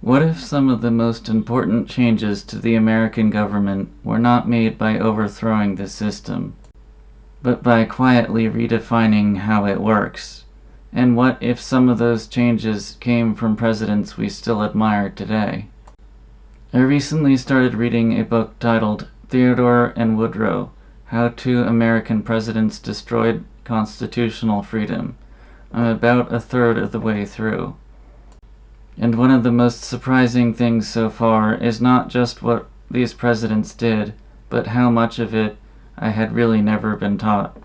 What if some of the most important changes to the American government were not made by overthrowing the system, but by quietly redefining how it works? And what if some of those changes came from presidents we still admire today? I recently started reading a book titled Theodore and Woodrow: How Two American Presidents Destroyed Constitutional Freedom. I'm about a third of the way through. And one of the most surprising things so far is not just what these presidents did, but how much of it I had really never been taught.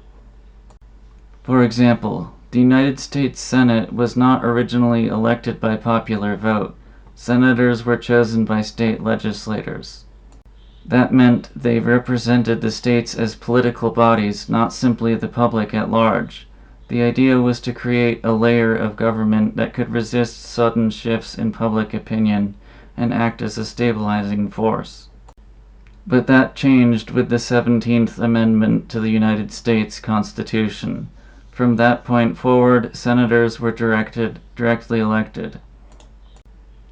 For example, the United States Senate was not originally elected by popular vote. Senators were chosen by state legislators. That meant they represented the states as political bodies, not simply the public at large. The idea was to create a layer of government that could resist sudden shifts in public opinion and act as a stabilizing force. But that changed with the 17th Amendment to the United States Constitution. From that point forward, senators were directly elected.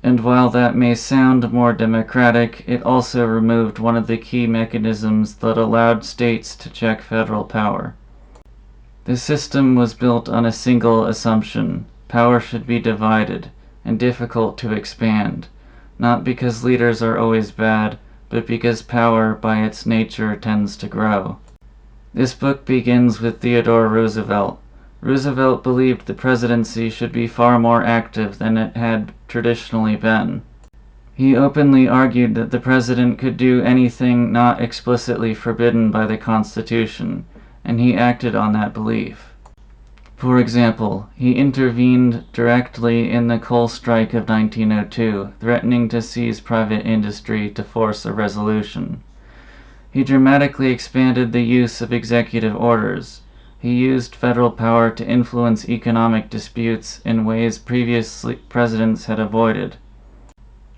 And while that may sound more democratic, it also removed one of the key mechanisms that allowed states to check federal power. The system was built on a single assumption: power should be divided and difficult to expand, not because leaders are always bad, but because power by its nature tends to grow. This book begins with Theodore Roosevelt. Roosevelt believed the presidency should be far more active than it had traditionally been. He openly argued that the president could do anything not explicitly forbidden by the Constitution, and he acted on that belief. For example, he intervened directly in the coal strike of 1902, threatening to seize private industry to force a resolution. He dramatically expanded the use of executive orders. He used federal power to influence economic disputes in ways previous presidents had avoided.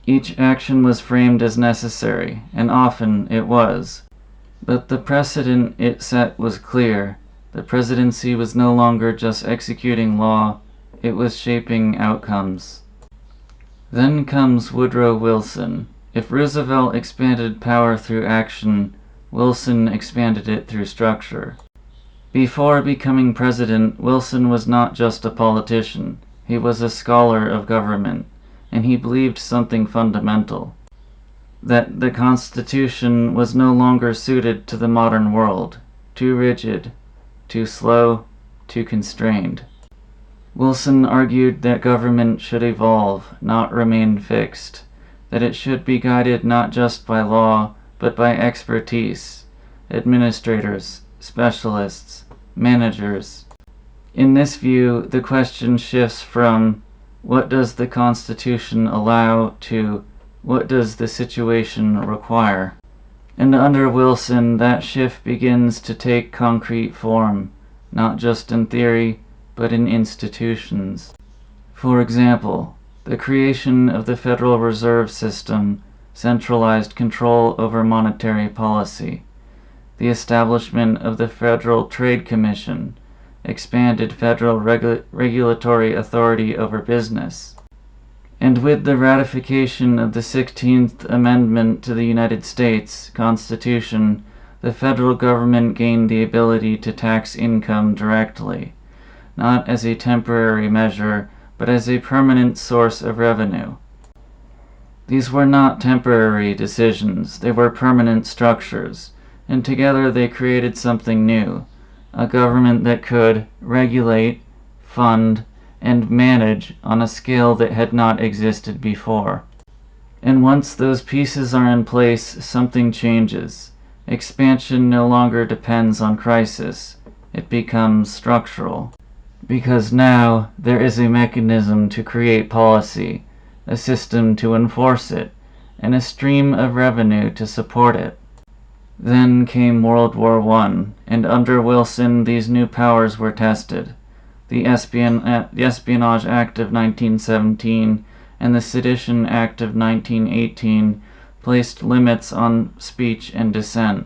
Each action was framed as necessary, and often it was. But the precedent it set was clear. The presidency was no longer just executing law, it was shaping outcomes. Then comes Woodrow Wilson. If Roosevelt expanded power through action, Wilson expanded it through structure. Before becoming president, Wilson was not just a politician. He was a scholar of government, and he believed something fundamental: that the Constitution was no longer suited to the modern world, too rigid, too slow, too constrained. Wilson argued that government should evolve, not remain fixed, that it should be guided not just by law, but by expertise, administrators, specialists, managers. In this view, the question shifts from what does the Constitution allow to what does the situation require? And under Wilson, that shift begins to take concrete form, not just in theory, but in institutions. For example, the creation of the Federal Reserve System centralized control over monetary policy. The establishment of the Federal Trade Commission expanded federal regulatory authority over business. And with the ratification of the 16th Amendment to the United States Constitution, the federal government gained the ability to tax income directly, not as a temporary measure, but as a permanent source of revenue. These were not temporary decisions, they were permanent structures, and together they created something new: a government that could regulate, fund, and manage on a scale that had not existed before. And once those pieces are in place, something changes. Expansion no longer depends on crisis. It becomes structural. Because now there is a mechanism to create policy, a system to enforce it, and a stream of revenue to support it. Then came World War I, and under Wilson these new powers were tested. The Espionage Act of 1917 and the Sedition Act of 1918 placed limits on speech and dissent.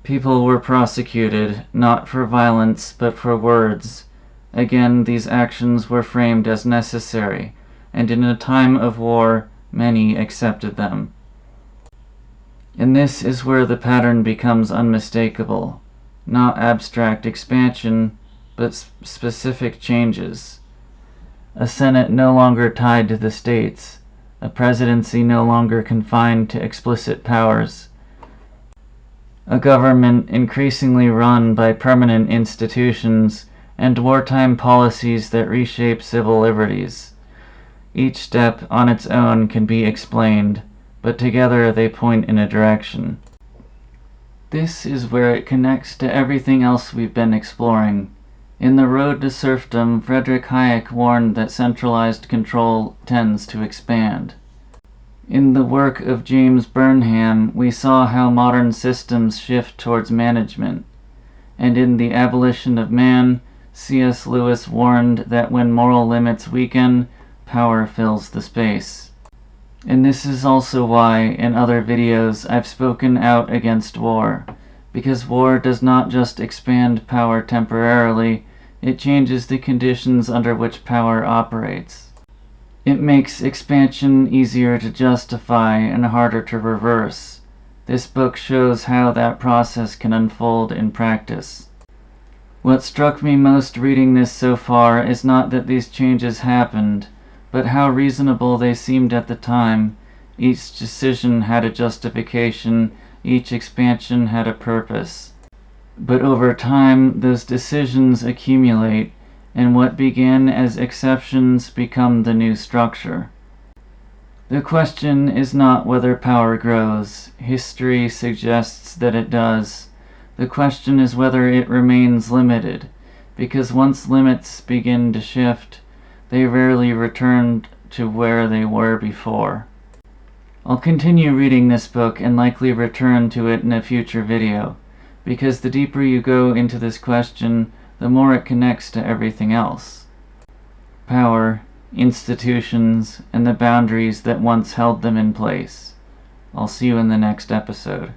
People were prosecuted, not for violence, but for words. Again, these actions were framed as necessary, and in a time of war, many accepted them. And this is where the pattern becomes unmistakable. Not abstract expansion, but specific changes. A Senate no longer tied to the states, a presidency no longer confined to explicit powers, a government increasingly run by permanent institutions, and wartime policies that reshape civil liberties. Each step on its own can be explained, but together they point in a direction. This is where it connects to everything else we've been exploring. In The Road to Serfdom, Friedrich Hayek warned that centralized control tends to expand. In the work of James Burnham, we saw how modern systems shift towards management. And in The Abolition of Man, C.S. Lewis warned that when moral limits weaken, power fills the space. And this is also why, in other videos, I've spoken out against war. Because war does not just expand power temporarily, it changes the conditions under which power operates. It makes expansion easier to justify and harder to reverse. This book shows how that process can unfold in practice. What struck me most reading this so far is not that these changes happened, but how reasonable they seemed at the time. Each decision had a justification, each expansion had a purpose. But over time, those decisions accumulate, and what began as exceptions become the new structure. The question is not whether power grows. History suggests that it does. The question is whether it remains limited, because once limits begin to shift, they rarely return to where they were before. I'll continue reading this book and likely return to it in a future video, because the deeper you go into this question, the more it connects to everything else. Power, institutions, and the boundaries that once held them in place. I'll see you in the next episode.